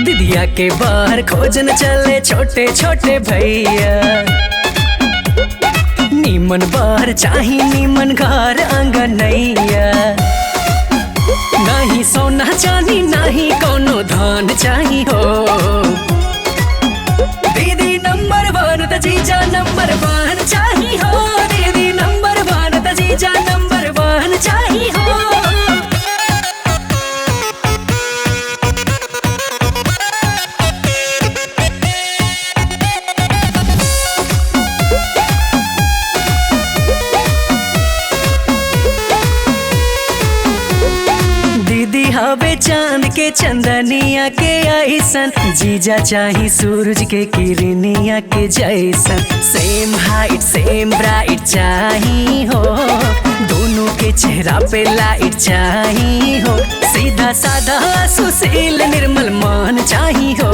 दिदिया के बाहर खोजन चले छोटे छोटे भैया। नीमन बाहर चाही नीमन घर अंगनैया। नहीं सोना चांदी नहीं कोनो धान चाही हो। दीदी नंबर 1 त जीजा नंबर 1 चाही हो। दीदी नंबर 1 त जीजा नंबर 1 चाही हो। दीदी हवे चांद के चंदनिया के ऐसन। जीजा चाही सूरज के किरनिया के जैसन। सेम हाइट सेम ब्राइट चाही हो। दोनों के चेहरा पे लाइट चाही हो। सीधा साधा सुशील निर्मल मान चाही हो।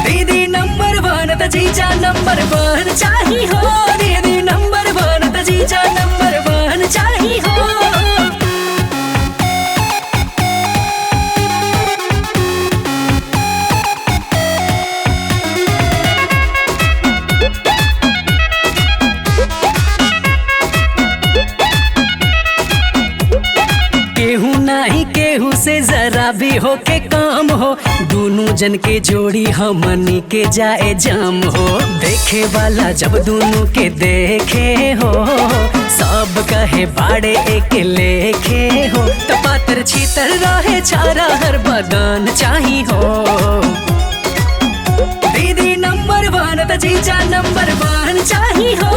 दीदी नंबर 1 त जीजा नंबर 1 चाही हो। दीदी नंबर 1 त जीजा नंबर 1 चाही हो। केहू नहीं केहू से जरा भी हो के काम हो। दोनों जन के जोड़ी हमनी के जाए जाम हो। देखे वाला जब दोनों के देखे हो। सब कहे बाड़े एक लेखे हो। पातर छीतर रहे छारा हर बदन चाही हो। दीदी नंबर 1 त जीजा नंबर 1 चाही हो।